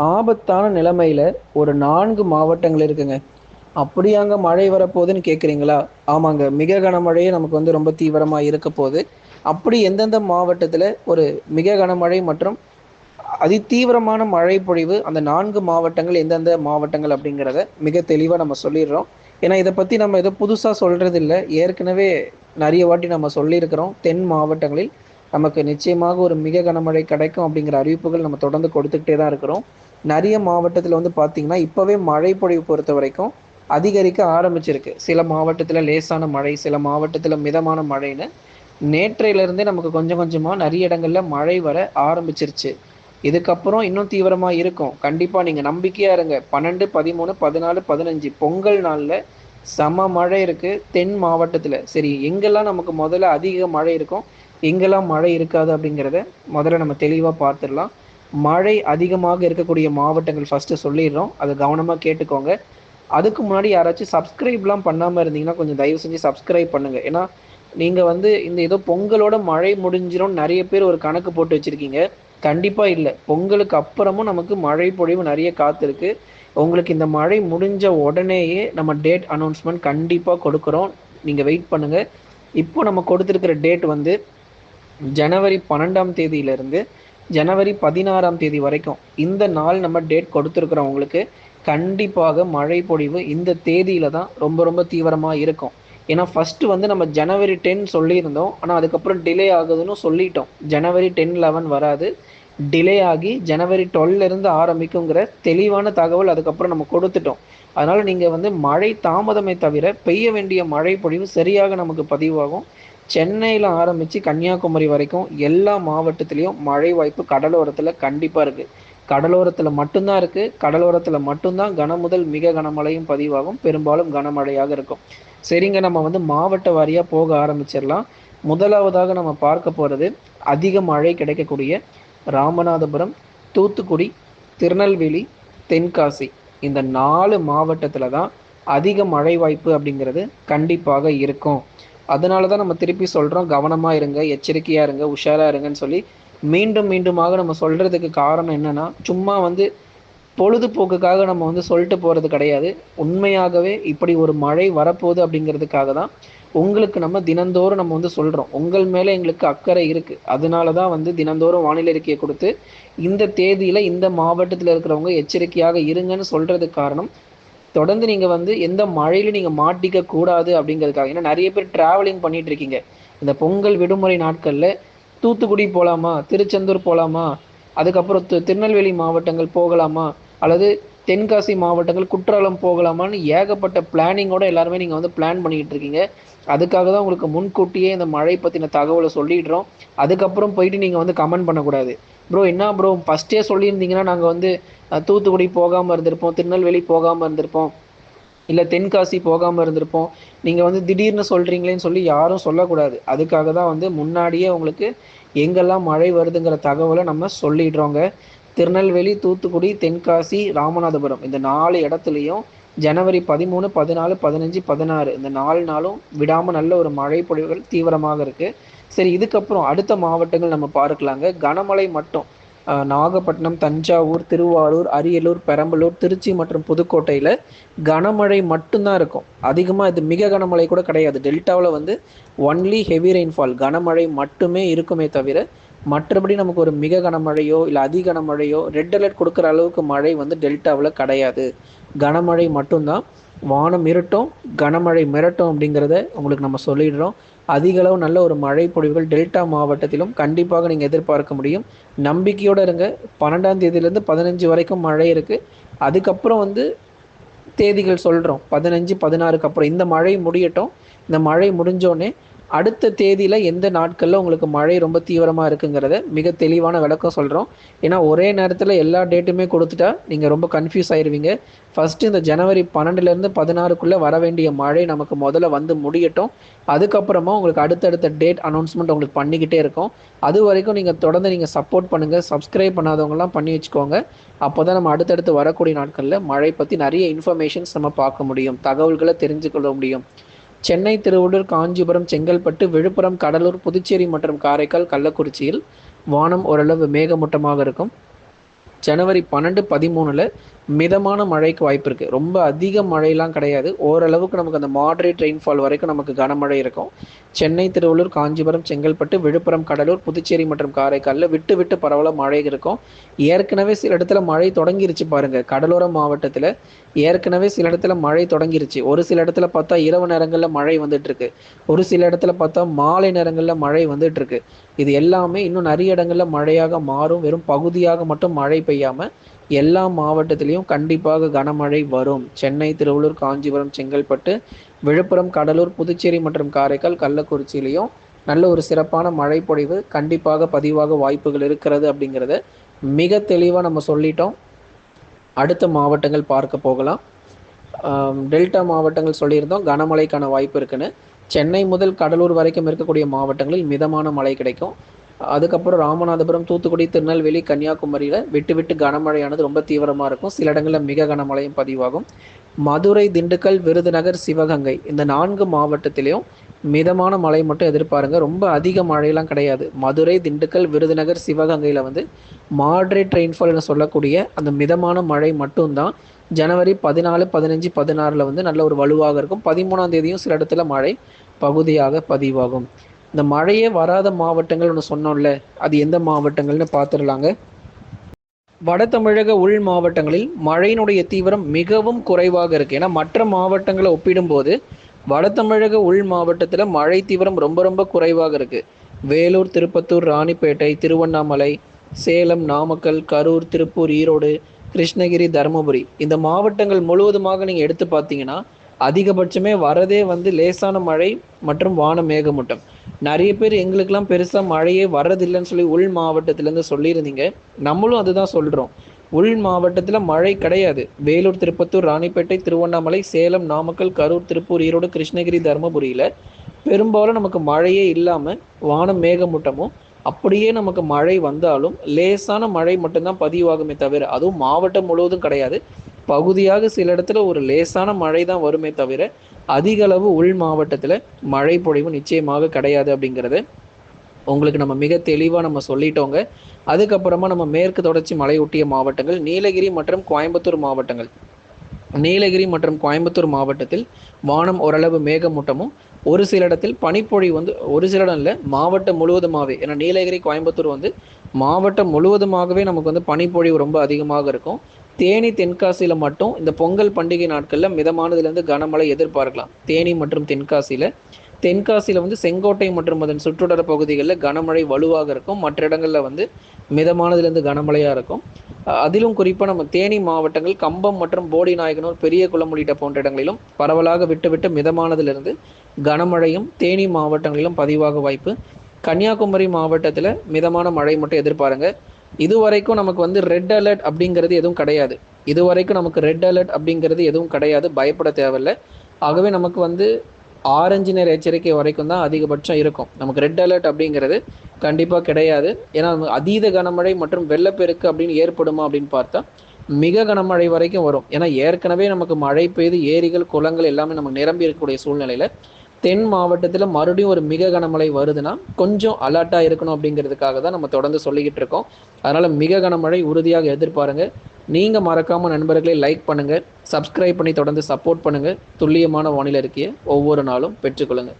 ஆபத்தான நிலைமையில ஒரு 4 மாவட்டங்கள் இருக்குங்க. அப்படியாங்க மழை வரப்போகுதுன்னு கேட்குறீங்களா? ஆமாங்க. மிக கனமழையே நமக்கு வந்து ரொம்ப தீவிரமா இருக்க போது. அப்படி எந்தெந்த மாவட்டத்தில ஒரு மிக கனமழை மற்றும் அதிதீவிரமான மழை பொழிவு அந்த 4 மாவட்டங்கள் எந்தெந்த மாவட்டங்கள் அப்படிங்கிறத மிக தெளிவா நம்ம சொல்லிடுறோம். ஏன்னா இத பத்தி நம்ம ஏதோ புதுசா சொல்றதில்ல. ஏற்கனவே நெறைய வாட்டி நம்ம சொல்லியிருக்கிறோம். தென் மாவட்டங்களில் நமக்கு நிச்சயமாக ஒரு மிக கனமழை கிடைக்கும் அப்படிங்கிற அறிவிப்புகள் நம்ம தொடர்ந்து கொடுத்துக்கிட்டே தான் இருக்கிறோம். நெறைய மாவட்டத்தில வந்து பார்த்தீங்கன்னா, இப்பவே மழை பொழிவு பொறுத்தவரைக்கும் அதிகரிக்க ஆரம்பிச்சிருக்கு. சில மாவட்டத்தில லேசான மழை, சில மாவட்டத்தில மிதமான மழைன்னு நேற்றையிலிருந்தே நமக்கு கொஞ்சம் கொஞ்சமா நெறைய இடங்கள்ல மழை வர ஆரம்பிச்சிருச்சு. இதுக்கப்புறம் இன்னும் தீவிரமா இருக்கும். கண்டிப்பா நீங்க நம்பிக்கையா இருங்க. 12, 13, 14, 15 பொங்கல் நாள்ல செம மழை இருக்கு தென் மாவட்டத்துல. சரி எங்கெல்லாம் நமக்கு முதல்ல அதிக மழை இருக்கும், எங்கெல்லாம் மழை இருக்காது அப்படிங்கிறத முதல்ல நம்ம தெளிவா பார்த்துடலாம். மழை அதிகமாக இருக்கக்கூடிய மாவட்டங்கள் ஃபர்ஸ்ட்டு சொல்லிடுறோம். அத கவனமா கேட்டுக்கோங்க. அதுக்கு முன்னாடி யாராச்சும் சப்ஸ்கிரைப்லாம் பண்ணாம இருந்தீங்கன்னா, கொஞ்சம் தயவு செஞ்சு சப்ஸ்கிரைப் பண்ணுங்க. ஏன்னா, நீங்க வந்து இந்த ஏதோ பொங்கலோட மழை முடிஞ்சிரும்னு நெறைய பேர் ஒரு கணக்கு போட்டு வச்சிருக்கீங்க. கண்டிப்பா இல்ல. பொங்கலுக்கு அப்புறமும் நமக்கு மழை பொழிவு நெறைய காத்திருக்கு. உங்களுக்கு இந்த மழை முடிஞ்ச உடனேயே நம்ம டேட் அனௌன்ஸ்மென்ட் கண்டிப்பா கொடுக்குறோம். நீங்க வெயிட் பண்ணுங்க. இப்போ நம்ம கொடுத்திருக்கிற டேட் வந்து ஜனவரி 12ஆம் தேதியிலிருந்து ஜனவரி 16ஆம் தேதி வரைக்கும் இந்த நாள் நம்ம டேட் கொடுத்துருக்குறோம் உங்களுக்கு. கண்டிப்பாக மழை பொழிவு இந்த தேதியில தான் ரொம்ப ரொம்ப தீவிரமா இருக்கும். ஏன்னா ஃபர்ஸ்ட் வந்து நம்ம ஜனவரி 10 சொல்லியிருந்தோம். ஆனா அதுக்கப்புறம் டிலே ஆகுதுன்னு சொல்லிட்டோம். ஜனவரி 10, 11 வராது. டிலே ஆகி ஜனவரி 12 இருந்து ஆரம்பிக்குங்கிற தெளிவான தகவல் அதுக்கப்புறம் நம்ம கொடுத்துட்டோம். அதனால நீங்க வந்து மழை தாமதமே தவிர பெய்ய வேண்டிய மழை பொழிவு சரியாக நமக்கு பதிவாகும். சென்னையில ஆரம்பிச்சு கன்னியாகுமரி வரைக்கும் எல்லா மாவட்டத்திலயும் மழை வாய்ப்பு கடலோரத்துல கண்டிப்பா இருக்கு. கடலோரத்துல மட்டும்தான் இருக்கு. கடலோரத்துல மட்டும்தான் கன முதல் மிக கனமழையும் பதிவாகும். பெரும்பாலும் கனமழையாக இருக்கும். சரிங்க, நம்ம வந்து மாவட்ட வாரியா போக ஆரம்பிச்சிடலாம். முதலாவதாக நம்ம பார்க்க போறது அதிக மழை கிடைக்கக்கூடிய ராமநாதபுரம், தூத்துக்குடி, திருநெல்வேலி, தென்காசி இந்த 4 மாவட்டத்துல தான் அதிக மழை வாய்ப்பு அப்படிங்கிறது கண்டிப்பாக இருக்கும். அதனால தான் நம்ம திருப்பி சொல்றோம், கவனமா இருங்க, எச்சரிக்கையா இருங்க, உஷாரா இருங்கன்னு சொல்லி மீண்டும் மீண்டுமாக நம்ம சொல்றதுக்கு காரணம் என்னன்னா, சும்மா வந்து பொழுதுபோக்குக்காக நம்ம வந்து சொல்லிட்டு போறது கிடையாது. உண்மையாகவே இப்படி ஒரு மழை வரப்போகுது அப்படிங்கிறதுக்காக தான் உங்களுக்கு நம்ம தினந்தோறும் நம்ம வந்து சொல்றோம். உங்கள் மேல எங்களுக்கு அக்கறை இருக்கு. அதனால தான் வந்து தினந்தோறும் வானிலை அறிக்கையை குடுத்து, இந்த தேதியில இந்த மாவட்டத்தில இருக்கிறவங்க எச்சரிக்கையாக இருங்கன்னு சொல்றதுக்கு காரணம், தொடர்ந்து நீங்க வந்து எந்த மழையிலும் நீங்க மாட்டிக்க கூடாது அப்படிங்கிறதுக்காக. ஏன்னா நெறைய பேர் டிராவலிங் பண்ணிட்டு இருக்கீங்க. இந்த பொங்கல் விடுமுறை நாட்கள்ல தூத்துக்குடி போலாமா? திருச்செந்தூர் போலாமா? அதுக்கப்புறம் திருநெல்வேலி மாவட்டங்கள் போகலாமா? அல்லது தென்காசி மாவட்டங்கள் குற்றாலம் போகலாமான்னு ஏகப்பட்ட பிளானிங்கோட எல்லாருமே நீங்க வந்து பிளான் பண்ணிக்கிட்டு இருக்கீங்க. அதுக்காக தான் உங்களுக்கு முன்கூட்டியே இந்த மழை பத்தின தகவல சொல்லிடுறோம். அதுக்கப்புறம் போயிட்டு நீங்க வந்து கமெண்ட் பண்ணக்கூடாது. ப்ரோ என்ன ப்ரோ ஃபர்ஸ்ட்டே சொல்லியிருந்தீங்கன்னா நாங்க வந்து தூத்துக்குடி போகாம இருந்திருப்போம், திருநெல்வேலி போகாம இருந்திருப்போம். இல்ல தென்காசி போகாம இருந்திருப்போம். நீங்க வந்து திடீர்னு சொல்றீங்களேன்னு சொல்லி யாரும் சொல்லக்கூடாது. அதுக்காக தான் வந்து முன்னாடியே உங்களுக்கு எங்கெல்லாம் மழை வருதுங்கிற தகவல நம்ம சொல்லிடுறோங்க. திருநெல்வேலி, தூத்துக்குடி, தென்காசி, ராமநாதபுரம் இந்த 4 இடத்துலயும் ஜனவரி 13, 14, 15, 16 இந்த 4 நாளும் விடாம நல்ல ஒரு மழை பொழிவுகள் தீவிரமாக இருக்கு. சரி இதுக்கப்புறம் அடுத்த மாவட்டங்கள் நம்ம பார்க்கலாங்க. கனமழை மட்டும் நாகப்பட்டினம், தஞ்சாவூர், திருவாரூர், அரியலூர், பெரம்பலூர், திருச்சி மற்றும் புதுக்கோட்டையில கனமழை மட்டும் தான் இருக்கும். அதிகமா இது மிக கனமழை கூட கிடையாது. டெல்டாவுல வந்து ஒன்லி ஹெவி ரெயின்ஃபால் கனமழை மட்டுமே இருக்குமே தவிர, மற்றபடி நமக்கு ஒரு மிக கனமழையோ, இல்ல அதி கனமழையோ, ரெட் அலர்ட் குடுக்குற அளவுக்கு மழை வந்து டெல்டாவுல கிடையாது. கனமழை மட்டும் தான். வானம் இருட்டும், கனமழை மிரட்டும் அப்படிங்கிறத உங்களுக்கு நம்ம சொல்லிடுறோம். அதிக அளவு நல்ல ஒரு மழை பொழிவுகள் டெல்டா மாவட்டத்திலும் கண்டிப்பாக நீங்க எதிர்பார்க்க முடியும். நம்பிக்கையோட இருங்க. 12ஆம் தேதியிலேருந்து 15 வரைக்கும் மழை இருக்கு. அதுக்கப்புறம் வந்து தேதிகள் சொல்றோம். 15, 16க்கு அப்புறம் இந்த மழை முடியட்டும். இந்த மழை முடிஞ்சோனே, அடுத்த தேதியில எந்த நாட்கள்ல உங்களுக்கு மழை ரொம்ப தீவிரமா இருக்குங்கிறத மிக தெளிவான விளக்கம் சொல்றோம். ஏன்னா, ஒரே நேரத்துல எல்லா டேட்டுமே குடுத்துட்டா, நீங்க ரொம்ப கன்ஃப்யூஸ் ஆயிருவீங்க. ஃபர்ஸ்ட்டு இந்த ஜனவரி 12லேருந்து 16க்குள்ள வர வேண்டிய மழை நமக்கு முதல்ல வந்து முடியட்டும். அதுக்கப்புறமா உங்களுக்கு அடுத்தடுத்த டேட் அனௌன்ஸ்மென்ட் உங்களுக்கு பண்ணிக்கிட்டே இருக்கோம். அதுவரைக்கும் நீங்க தொடர்ந்து நீங்க சப்போர்ட் பண்ணுங்க. சப்ஸ்கிரைப் பண்ணாதவங்கலாம் பண்ணி வச்சுக்கோங்க. அப்போதான் நம்ம அடுத்தடுத்து வரக்கூடிய நாட்கள்ல மழை பத்தி நெறைய இன்ஃபர்மேஷன்ஸ் நம்ம பார்க்க முடியும். தகவல்கள தெரிஞ்சுக்கொள்ள முடியும். சென்னை, திருவள்ளூர், காஞ்சிபுரம், செங்கல்பட்டு, விழுப்புரம், கடலூர், புதுச்சேரி மற்றும் காரைக்கால், கள்ளக்குறிச்சியில் வானம் ஓரளவு மேகமூட்டமாக இருக்கும். ஜனவரி 12, 13ல் மிதமான மழைக்கு வாய்ப்பு இருக்குது. ரொம்ப அதிக மழையெல்லாம் கிடையாது. ஓரளவுக்கு நமக்கு அந்த மாட்ரேட் ரெயின்ஃபால் வரைக்கும் நமக்கு கனமழை இருக்கும். சென்னை, திருவள்ளூர், காஞ்சிபுரம், செங்கல்பட்டு, விழுப்புரம், கடலூர், புதுச்சேரி மற்றும் காரைக்காலில் விட்டு விட்டு பரவலாக மழை இருக்கும். ஏற்கனவே சில இடத்துல மழை தொடங்கிருச்சு பாருங்க. கடலோர மாவட்டத்தில் ஏற்கனவே சில இடத்துல மழை தொடங்கிருச்சு. ஒரு சில இடத்துல பார்த்தா இரவு நேரங்களில் மழை வந்துட்டு இருக்கு. ஒரு சில இடத்துல பார்த்தா மாலை நேரங்களில் மழை வந்துட்டு இருக்கு. இது எல்லாமே இன்னும் நிறைய இடங்கள்ல மழையாக மாறும். வெறும் பகுதியாக மட்டும் மழை பெய்யாம எல்லா மாவட்டத்திலையும் கண்டிப்பாக கனமழை வரும். சென்னை, திருவள்ளூர், காஞ்சிபுரம், செங்கல்பட்டு, விழுப்புரம், கடலூர், புதுச்சேரி மற்றும் காரைக்கால், கள்ளக்குறிச்சியிலையும் நல்ல ஒரு சிறப்பான மழை பொழிவு கண்டிப்பாக பதிவாக வாய்ப்புகள் இருக்கிறது அப்படிங்கிறத மிக தெளிவாக நம்ம சொல்லிட்டோம். அடுத்த மாவட்டங்கள் பார்க்க போகலாம். டெல்டா மாவட்டங்கள் சொல்லியிருந்தோம் கனமழைக்கான வாய்ப்பு இருக்குன்னு. சென்னை முதல் கடலூர் வரைக்கும் இருக்கக்கூடிய மாவட்டங்களில் மிதமான மழை கிடைக்கும். அதுக்கப்புறம் ராமநாதபுரம், தூத்துக்குடி, திருநெல்வேலி, கன்னியாகுமரியில் விட்டு விட்டு கனமழையானது ரொம்ப தீவிரமாக இருக்கும். சில இடங்களில் மிக கனமழையும் பதிவாகும். மதுரை, திண்டுக்கல், விருதுநகர், சிவகங்கை இந்த 4 மாவட்டத்திலையும் மிதமான மழை மட்டும் எதிர்பாருங்க. ரொம்ப அதிக மழையெல்லாம் கிடையாது. மதுரை, திண்டுக்கல், விருதுநகர், சிவகங்கையில் வந்து மாட்ரேட் ரெயின்ஃபால்னு சொல்லக்கூடிய அந்த மிதமான மழை மட்டும்தான் ஜனவரி 14, 15, 16 வந்து நல்ல ஒரு வலுவாக இருக்கும். 13ஆம் தேதியும் சில இடத்துல மழை பகுதியாக பதிவாகும். இந்த மழையே வராத மாவட்டங்கள் ஒன்று சொன்னோம்ல, அது எந்த மாவட்டங்கள்னு பார்த்துடலாங்க. வட தமிழக உள் மாவட்டங்களில் மழையினுடைய தீவிரம் மிகவும் குறைவாக இருக்குது. ஏன்னா மற்ற மாவட்டங்களை ஒப்பிடும்போது வட தமிழக உள் மாவட்டத்தில் மழை தீவிரம் ரொம்ப ரொம்ப குறைவாக இருக்குது. வேலூர், திருப்பத்தூர், ராணிப்பேட்டை, திருவண்ணாமலை, சேலம், நாமக்கல், கரூர், திருப்பூர், ஈரோடு, கிருஷ்ணகிரி, தருமபுரி இந்த மாவட்டங்கள் முழுவதுமாக நீங்கள் எடுத்து பார்த்தீங்கன்னா அதிகபட்சமே வரதே வந்து லேசான மழை மற்றும் வான மேகமூட்டம். நிறைய பேர் எங்களுக்கெல்லாம் பெருசாக மழையே வர்றதில்லைன்னு சொல்லி உள் மாவட்டத்திலேருந்து சொல்லியிருந்தீங்க. நம்மளும் அதுதான் சொல்கிறோம். உள் மாவட்டத்தில் மழை கிடையாது. வேலூர், திருப்பத்தூர், ராணிப்பேட்டை, திருவண்ணாமலை, சேலம், நாமக்கல், கரூர், திருப்பூர், ஈரோடு, கிருஷ்ணகிரி, தருமபுரியில் பெரும்பாலும் நமக்கு மழையே இல்லாமல் வானம் மேகமூட்டமும், அப்படியே நமக்கு மழை வந்தாலும் லேசான மழை மட்டும்தான் பதிவாகுமே தவிர, அதுவும் மாவட்டம் முழுவதும் கிடையாது. பகுதியாக சில இடத்துல ஒரு லேசான மழை தான் வருமே தவிர அதிக அளவு உள் மாவட்டத்தில் மழை பொழிவு நிச்சயமாக கிடையாது அப்படிங்கிறது உங்களுக்கு நம்ம மிக தெளிவாக நம்ம சொல்லிட்டோங்க. அதுக்கப்புறமா நம்ம மேற்கு தொடர்ச்சி மலையொட்டிய மாவட்டங்கள் நீலகிரி மற்றும் கோயம்புத்தூர் மாவட்டங்கள். நீலகிரி மற்றும் கோயம்புத்தூர் மாவட்டத்தில் வானம் ஓரளவு மேகமூட்டமும் ஒரு சில இடத்தில் பனிப்பொழிவு வந்து ஒரு சில இடம் இல்லை, மாவட்டம் முழுவதுமாகவே. ஏன்னா நீலகிரி, கோயம்புத்தூர் வந்து மாவட்டம் முழுவதுமாகவே நமக்கு வந்து பனிப்பொழிவு ரொம்ப அதிகமாக இருக்கும். தேனி, தென்காசியில் மட்டும் இந்த பொங்கல் பண்டிகை நாட்களில் மிதமானதுலேருந்து கனமழை எதிர்பார்க்கலாம். தேனி மற்றும் தென்காசியில் வந்து செங்கோட்டை மற்றும் அதன் சுற்றுவட்டார பகுதிகளில் கனமழை வலுவாக இருக்கும். மற்ற இடங்களில் வந்து மிதமானதுலேருந்து கனமழையாக இருக்கும். அதிலும் குறிப்பாக நம்ம தேனி மாவட்டங்கள் கம்பம் மற்றும் போடி நாயகனூர், பெரிய குளம் உள்ளிட்ட போன்ற இடங்களிலும் பரவலாக விட்டு விட்டு மிதமானதிலிருந்து கனமழையும் தேனி மாவட்டங்களிலும் பதிவாக வாய்ப்பு. கன்னியாகுமரி மாவட்டத்தில் மிதமான மழை மட்டும் எதிர்பாருங்க. இதுவரைக்கும் நமக்கு வந்து ரெட் அலர்ட் அப்படிங்கிறது எதுவும் கிடையாது. பயப்பட தேவையில்லை. ஆகவே நமக்கு வந்து ஆரஞ்சு நிற எச்சரிக்கை வரைக்கும் தான் அதிகபட்சம் இருக்கும். நமக்கு ரெட் அலர்ட் அப்படிங்கிறது கண்டிப்பாக கிடையாது. ஏன்னா அதீத கனமழை மற்றும் வெள்ளப்பெருக்கு அப்படின்னு ஏற்படுமா அப்படின்னு பார்த்தா மிக கனமழை வரைக்கும் வரும். ஏன்னா ஏற்கனவே நமக்கு மழை பெய்து ஏரிகள், குளங்கள் எல்லாமே நமக்கு நிரம்பி இருக்கக்கூடிய சூழ்நிலையில் தென் மாவட்டத்தில் மறுபடியும் ஒரு மிக கனமழை வருதுன்னா கொஞ்சம் அலர்ட்டாக இருக்கணும் அப்படிங்கிறதுக்காக தான் நம்ம தொடர்ந்து சொல்லிக்கிட்டு இருக்கோம். அதனால் மிக கனமழை உறுதியாக எதிர்பாருங்க. நீங்கள் மறக்காமல் நண்பர்களை லைக் பண்ணுங்கள், சப்ஸ்கிரைப் பண்ணி தொடர்ந்து சப்போர்ட் பண்ணுங்கள். துல்லியமான வானிலை அறிக்கையை ஒவ்வொரு நாளும் பெற்றுக்கொள்ளுங்கள்.